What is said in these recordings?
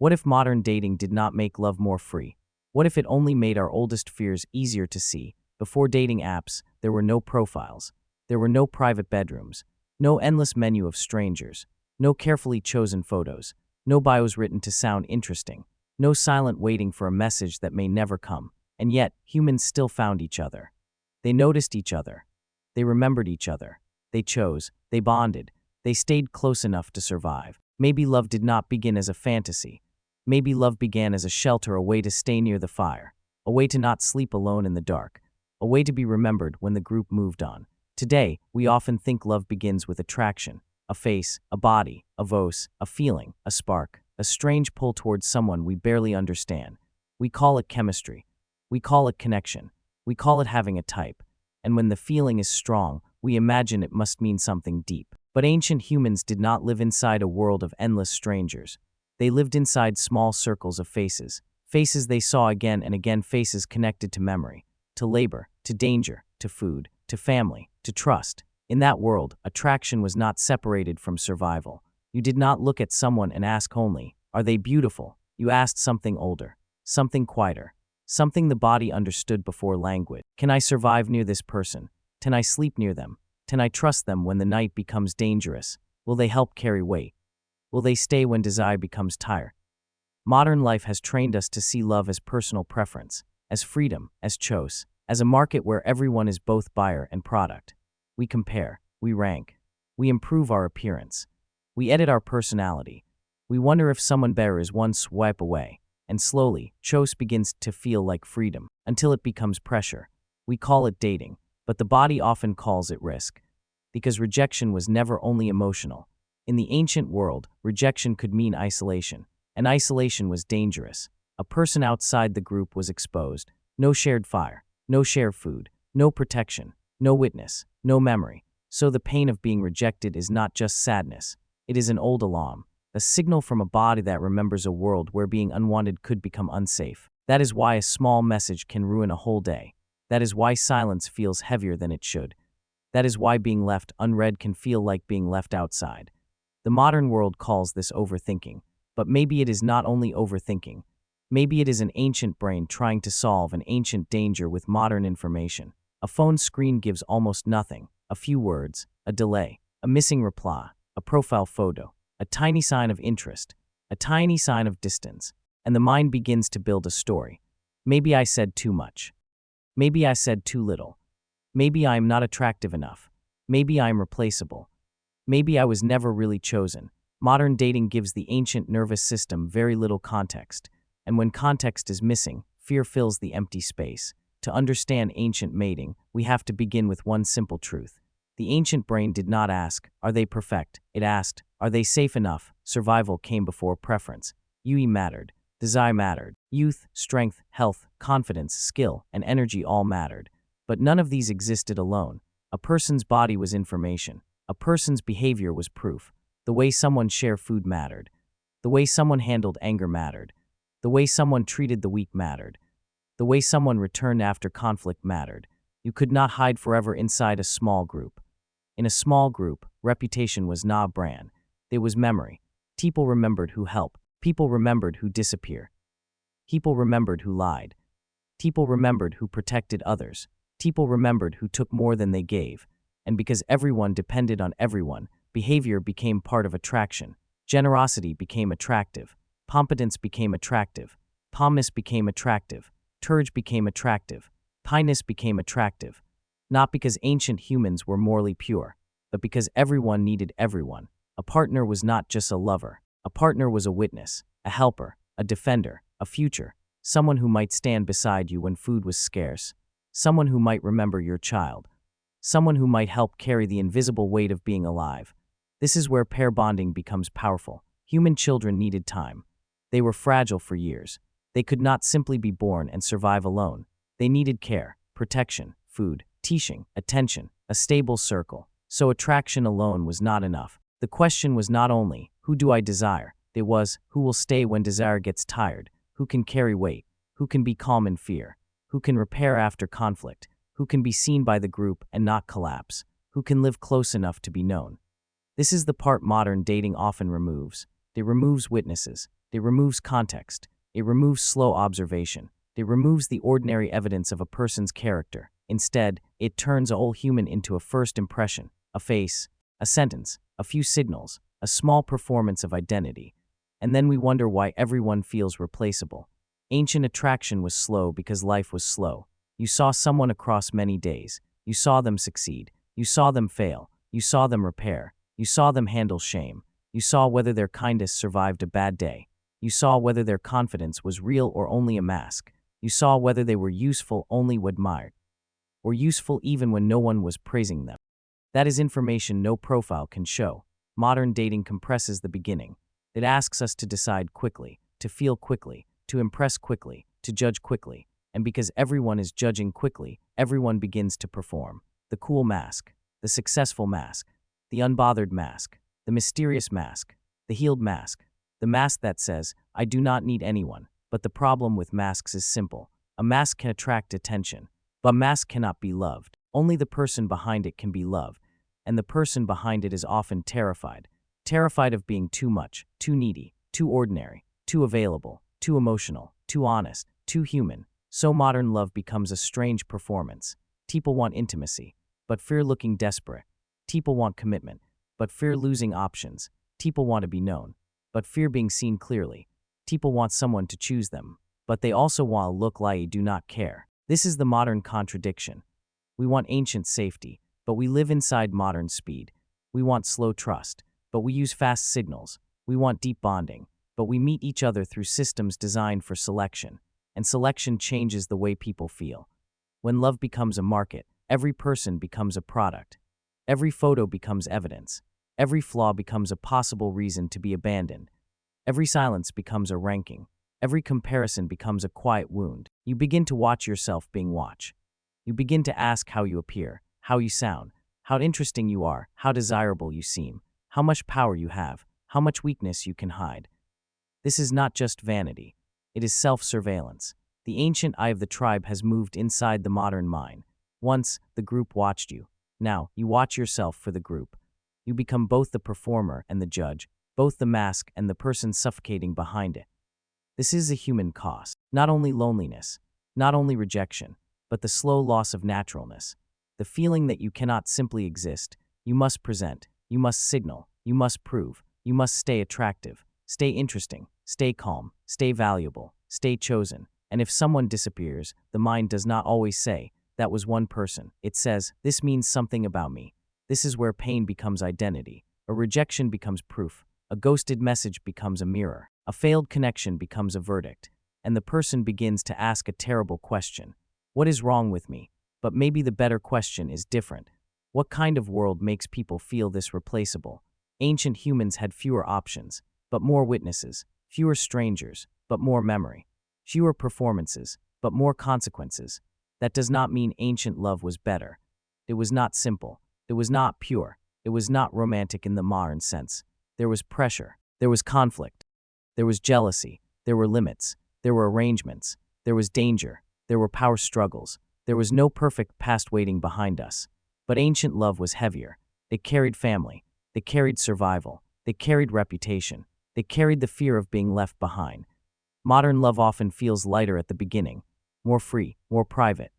What if modern dating did not make love more free? What if it only made our oldest fears easier to see? Before dating apps, there were no profiles. There were no private bedrooms, no endless menu of strangers, no carefully chosen photos, no bios written to sound interesting, no silent waiting for a message that may never come. And yet, humans still found each other. They noticed each other. They remembered each other. They chose. They bonded. They stayed close enough to survive. Maybe love did not begin as a fantasy. Maybe love began as a shelter, a way to stay near the fire, a way to not sleep alone in the dark, a way to be remembered when the group moved on. Today, we often think love begins with attraction, a face, a body, a voice, a feeling, a spark, a strange pull towards someone we barely understand. We call it chemistry. We call it connection. We call it having a type. And when the feeling is strong, we imagine it must mean something deep. But ancient humans did not live inside a world of endless strangers. They lived inside small circles of faces. Faces they saw again and again, faces connected to memory, to labor, to danger, to food, to family, to trust. In that world, attraction was not separated from survival. You did not look at someone and ask only, "Are they beautiful?" You asked something older, something quieter, something the body understood before language. Can I survive near this person? Can I sleep near them? Can I trust them when the night becomes dangerous? Will they help carry weight? Will they stay when desire becomes tired? Modern life has trained us to see love as personal preference, as freedom, as choice, as a market where everyone is both buyer and product. We compare, we rank, we improve our appearance, we edit our personality. We wonder if someone better is one swipe away, and slowly, choice begins to feel like freedom, until it becomes pressure. We call it dating, but the body often calls it risk. Because rejection was never only emotional. In the ancient world, rejection could mean isolation, and isolation was dangerous. A person outside the group was exposed. No shared fire, no shared food, no protection, no witness, no memory. So the pain of being rejected is not just sadness. It is an old alarm, a signal from a body that remembers a world where being unwanted could become unsafe. That is why a small message can ruin a whole day. That is why silence feels heavier than it should. That is why being left unread can feel like being left outside. The modern world calls this overthinking, but maybe it is not only overthinking. Maybe it is an ancient brain trying to solve an ancient danger with modern information. A phone screen gives almost nothing, a few words, a delay, a missing reply, a profile photo, a tiny sign of interest, a tiny sign of distance, and the mind begins to build a story. Maybe I said too much. Maybe I said too little. Maybe I am not attractive enough. Maybe I am replaceable. Maybe I was never really chosen. Modern dating gives the ancient nervous system very little context, and when context is missing, fear fills the empty space. To understand ancient mating, we have to begin with one simple truth. The ancient brain did not ask, "Are they perfect?" It asked, "Are they safe enough?" Survival came before preference. UE mattered. Desire mattered. Youth, strength, health, confidence, skill, and energy all mattered. But none of these existed alone. A person's body was information. A person's behavior was proof. The way someone shared food mattered. The way someone handled anger mattered. The way someone treated the weak mattered. The way someone returned after conflict mattered. You could not hide forever inside a small group. In a small group, reputation was not a brand. It was memory. People remembered who helped. People remembered who disappeared. People remembered who lied. People remembered who protected others. People remembered who took more than they gave. And because everyone depended on everyone, behavior became part of attraction. Generosity became attractive. Competence became attractive. Calmness became attractive. Courage became attractive. Kindness became attractive. Not because ancient humans were morally pure, but because everyone needed everyone. A partner was not just a lover. A partner was a witness, a helper, a defender, a future, someone who might stand beside you when food was scarce, someone who might remember your child, someone who might help carry the invisible weight of being alive. This is where pair bonding becomes powerful. Human children needed time. They were fragile for years. They could not simply be born and survive alone. They needed care, protection, food, teaching, attention, a stable circle. So attraction alone was not enough. The question was not only, who do I desire? It was, who will stay when desire gets tired? Who can carry weight? Who can be calm in fear? Who can repair after conflict? Who can be seen by the group and not collapse? Who can live close enough to be known? This is the part modern dating often removes. It removes witnesses. It removes context. It removes slow observation. It removes the ordinary evidence of a person's character. Instead, it turns a whole human into a first impression, a face, a sentence, a few signals, a small performance of identity. And then we wonder why everyone feels replaceable. Ancient attraction was slow because life was slow. You saw someone across many days. You saw them succeed. You saw them fail. You saw them repair. You saw them handle shame. You saw whether their kindness survived a bad day. You saw whether their confidence was real or only a mask. You saw whether they were useful only when admired, or useful even when no one was praising them. That is information no profile can show. Modern dating compresses the beginning. It asks us to decide quickly, to feel quickly, to impress quickly, to judge quickly. And because everyone is judging quickly, everyone begins to perform. The cool mask, the successful mask, the unbothered mask, the mysterious mask, the healed mask, the mask that says, I do not need anyone. But the problem with masks is simple. A mask can attract attention, but a mask cannot be loved. Only the person behind it can be loved, and the person behind it is often terrified. Terrified of being too much, too needy, too ordinary, too available, too emotional, too honest, too human. So modern love becomes a strange performance. People want intimacy, but fear looking desperate. People want commitment, but fear losing options. People want to be known, but fear being seen clearly. People want someone to choose them, but they also want to look like they do not care. This is the modern contradiction. We want ancient safety, but we live inside modern speed. We want slow trust, but we use fast signals. We want deep bonding, but we meet each other through systems designed for selection. And selection changes the way people feel. When love becomes a market, every person becomes a product. Every photo becomes evidence. Every flaw becomes a possible reason to be abandoned. Every silence becomes a ranking. Every comparison becomes a quiet wound. You begin to watch yourself being watched. You begin to ask how you appear, how you sound, how interesting you are, how desirable you seem, how much power you have, how much weakness you can hide. This is not just vanity. It is self-surveillance. The ancient eye of the tribe has moved inside the modern mind. Once, the group watched you. Now, you watch yourself for the group. You become both the performer and the judge, both the mask and the person suffocating behind it. This is a human cost. Not only loneliness, not only rejection, but the slow loss of naturalness. The feeling that you cannot simply exist. You must present, you must signal, you must prove, you must stay attractive, stay interesting, stay calm, stay valuable, stay chosen. And if someone disappears, the mind does not always say, that was one person. It says, this means something about me. This is where pain becomes identity. A rejection becomes proof. A ghosted message becomes a mirror. A failed connection becomes a verdict. And the person begins to ask a terrible question. What is wrong with me? But maybe the better question is different. What kind of world makes people feel this replaceable? Ancient humans had fewer options, but more witnesses. Fewer strangers, but more memory. Fewer performances, but more consequences. That does not mean ancient love was better. It was not simple. It was not pure. It was not romantic in the modern sense. There was pressure. There was conflict. There was jealousy. There were limits. There were arrangements. There was danger. There were power struggles. There was no perfect past waiting behind us. But ancient love was heavier. It carried family. It carried survival. It carried reputation. It carried the fear of being left behind. Modern love often feels lighter at the beginning. More free, more private,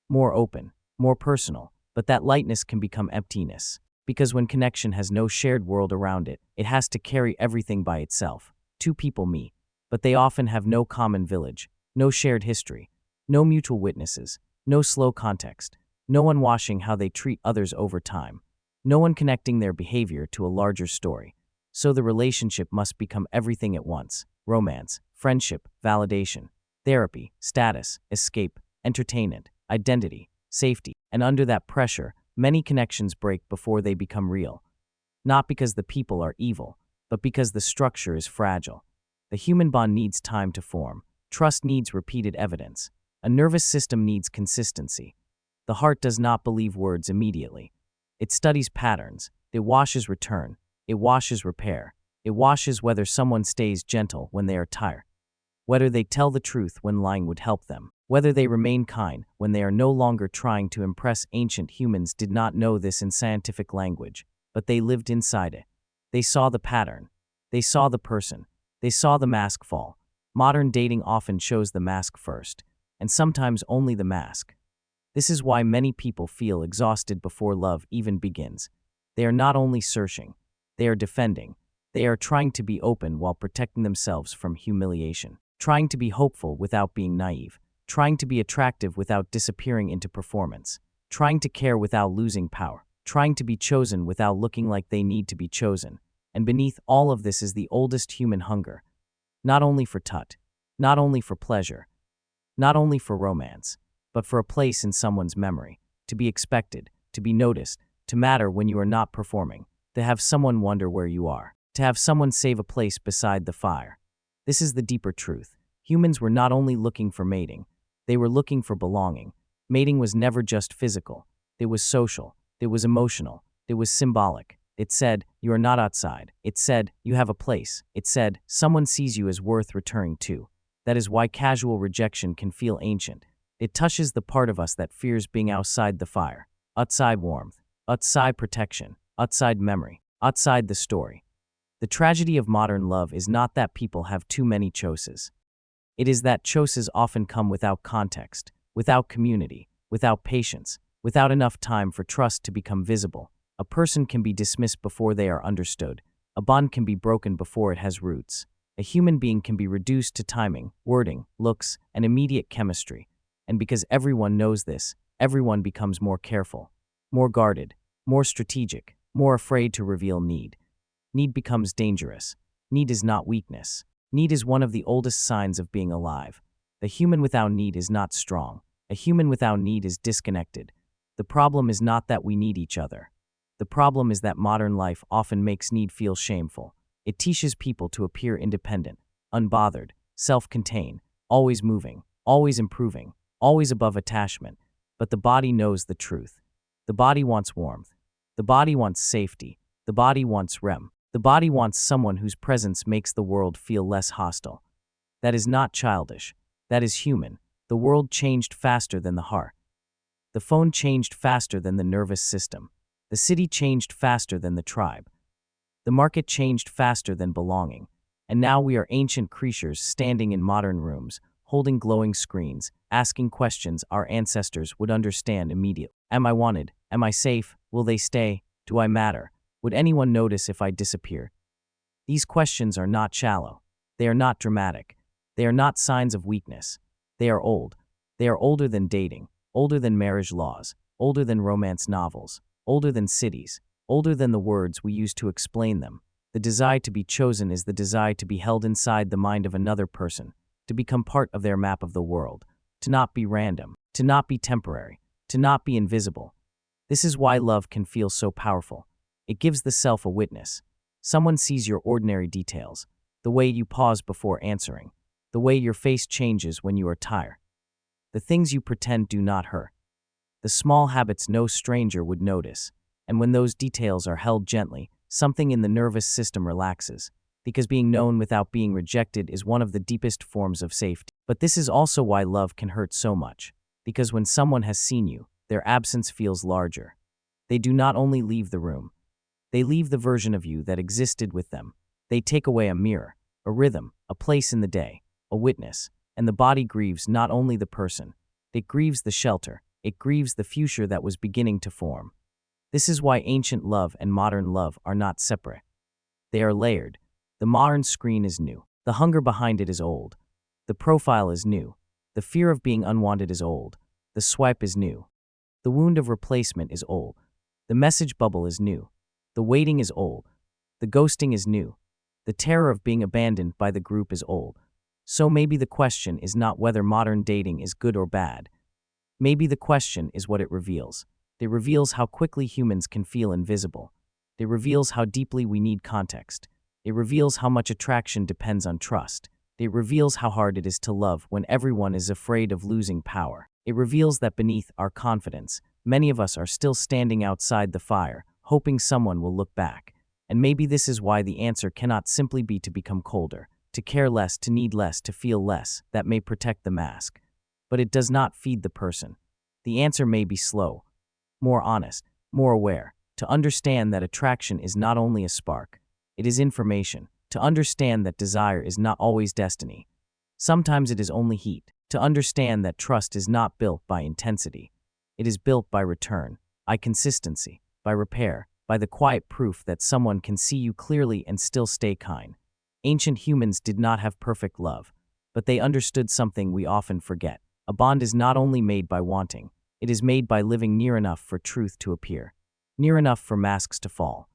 more open, more personal. But that lightness can become emptiness. Because when connection has no shared world around it, it has to carry everything by itself. Two people meet, but they often have no common village, no shared history, no mutual witnesses, no slow context, no one watching how they treat others over time, no one connecting their behavior to a larger story. So the relationship must become everything at once: romance, friendship, validation, therapy, status, escape, entertainment, identity, safety. And under that pressure, many connections break before they become real. Not because the people are evil, but because the structure is fragile. The human bond needs time to form. Trust needs repeated evidence. A nervous system needs consistency. The heart does not believe words immediately. It studies patterns. It washes return. It washes repair. It washes whether someone stays gentle when they are tired, whether they tell the truth when lying would help them, whether they remain kind when they are no longer trying to impress. Ancient humans did not know this in scientific language, but they lived inside it. They saw the pattern. They saw the person. They saw the mask fall. Modern dating often shows the mask first, and sometimes only the mask. This is why many people feel exhausted before love even begins. They are not only searching, they are defending. They are trying to be open while protecting themselves from humiliation, trying to be hopeful without being naive, trying to be attractive without disappearing into performance, trying to care without losing power, trying to be chosen without looking like they need to be chosen. And beneath all of this is the oldest human hunger, not only for not only for pleasure, not only for romance, but for a place in someone's memory, to be expected, to be noticed, to matter when you are not performing, to have someone wonder where you are, to have someone save a place beside the fire. This is the deeper truth. Humans were not only looking for mating, they were looking for belonging. Mating was never just physical. It was social. It was emotional. It was symbolic. It said, you are not outside. It said, you have a place. It said, someone sees you as worth returning to. That is why casual rejection can feel ancient. It touches the part of us that fears being outside the fire, outside warmth, outside protection, outside memory, outside the story. The tragedy of modern love is not that people have too many choices. It is that choices often come without context, without community, without patience, without enough time for trust to become visible. A person can be dismissed before they are understood. A bond can be broken before it has roots. A human being can be reduced to timing, wording, looks, and immediate chemistry. And because everyone knows this, everyone becomes more careful, more guarded, more strategic, more afraid to reveal need. Need becomes dangerous. Need is not weakness. Need is one of the oldest signs of being alive. A human without need is not strong. A human without need is disconnected. The problem is not that we need each other. The problem is that modern life often makes need feel shameful. It teaches people to appear independent, unbothered, self-contained, always moving, always improving, always above attachment. But the body knows the truth. The body wants warmth. The body wants safety. The body wants rem. The body wants someone whose presence makes the world feel less hostile. That is not childish. That is human. The world changed faster than the heart. The phone changed faster than the nervous system. The city changed faster than the tribe. The market changed faster than belonging. And now we are ancient creatures standing in modern rooms, holding glowing screens, asking questions our ancestors would understand immediately. Am I wanted? Am I safe? Will they stay? Do I matter? Would anyone notice if I disappear? These questions are not shallow. They are not dramatic. They are not signs of weakness. They are old. They are older than dating, older than marriage laws, older than romance novels, older than cities, older than the words we use to explain them. The desire to be chosen is the desire to be held inside the mind of another person, to become part of their map of the world, to not be random, to not be temporary, to not be invisible. This is why love can feel so powerful. It gives the self a witness. Someone sees your ordinary details, the way you pause before answering, the way your face changes when you are tired, the things you pretend do not hurt, the small habits no stranger would notice. And when those details are held gently, something in the nervous system relaxes, because being known without being rejected is one of the deepest forms of safety. But this is also why love can hurt so much, because when someone has seen you, their absence feels larger. They do not only leave the room, they leave the version of you that existed with them. They take away a mirror, a rhythm, a place in the day, a witness, and the body grieves not only the person, it grieves the shelter, it grieves the future that was beginning to form. This is why ancient love and modern love are not separate. They are layered. The modern screen is new. The hunger behind it is old. The profile is new. The fear of being unwanted is old. The swipe is new. The wound of replacement is old. The message bubble is new. The waiting is old. The ghosting is new. The terror of being abandoned by the group is old. So maybe the question is not whether modern dating is good or bad. Maybe the question is what it reveals. It reveals how quickly humans can feel invisible. It reveals how deeply we need context. It reveals how much attraction depends on trust. It reveals how hard it is to love when everyone is afraid of losing power. It reveals that beneath our confidence, many of us are still standing outside the fire, hoping someone will look back. And maybe this is why the answer cannot simply be to become colder, to care less, to need less, to feel less. That may protect the mask. But it does not feed the person. The answer may be slow, more honest, more aware, to understand that attraction is not only a spark, it is information, To understand that desire is not always destiny. Sometimes it is only heat. To understand that trust is not built by intensity. It is built by return, by consistency, by repair, by the quiet proof that someone can see you clearly and still stay kind. Ancient humans did not have perfect love, but they understood something we often forget. A bond is not only made by wanting, it is made by living near enough for truth to appear, near enough for masks to fall,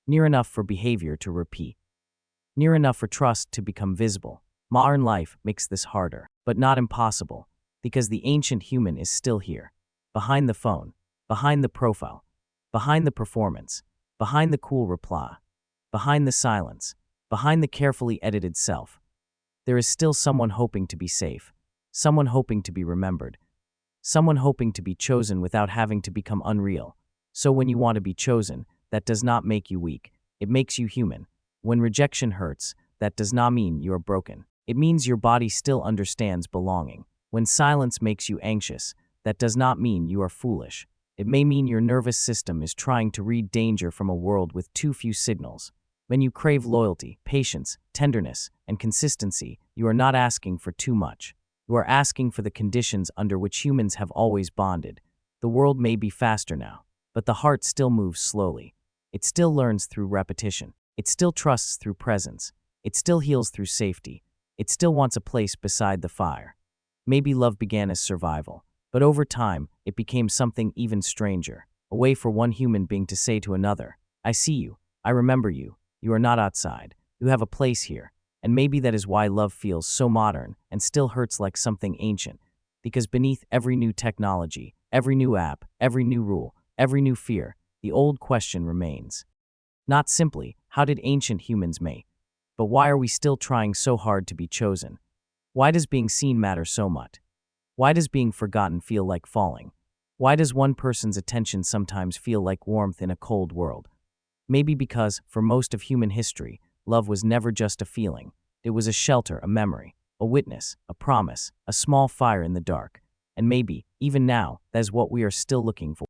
near enough for behavior to repeat, near enough for trust to become visible. Modern life makes this harder, but not impossible, because the ancient human is still here, behind the phone, behind the profile, behind the performance, behind the cool reply, behind the silence, behind the carefully edited self. There is still someone hoping to be safe, someone hoping to be remembered, someone hoping to be chosen without having to become unreal. So when you want to be chosen, that does not make you weak, it makes you human. When rejection hurts, that does not mean you are broken. It means your body still understands belonging. When silence makes you anxious, that does not mean you are foolish. It may mean your nervous system is trying to read danger from a world with too few signals. When you crave loyalty, patience, tenderness, and consistency, you are not asking for too much. You are asking for the conditions under which humans have always bonded. The world may be faster now, but the heart still moves slowly. It still learns through repetition. It still trusts through presence. It still heals through safety. It still wants a place beside the fire. Maybe love began as survival, but over time, it became something even stranger, a way for one human being to say to another, I see you, I remember you, you are not outside, you have a place here. And maybe that is why love feels so modern and still hurts like something ancient, because beneath every new technology, every new app, every new rule, every new fear, the old question remains. Not simply, how did ancient humans mate? But why are we still trying so hard to be chosen? Why does being seen matter so much? Why does being forgotten feel like falling? Why does one person's attention sometimes feel like warmth in a cold world? Maybe because, for most of human history, love was never just a feeling. It was a shelter, a memory, a witness, a promise, a small fire in the dark. And maybe, even now, that is what we are still looking for.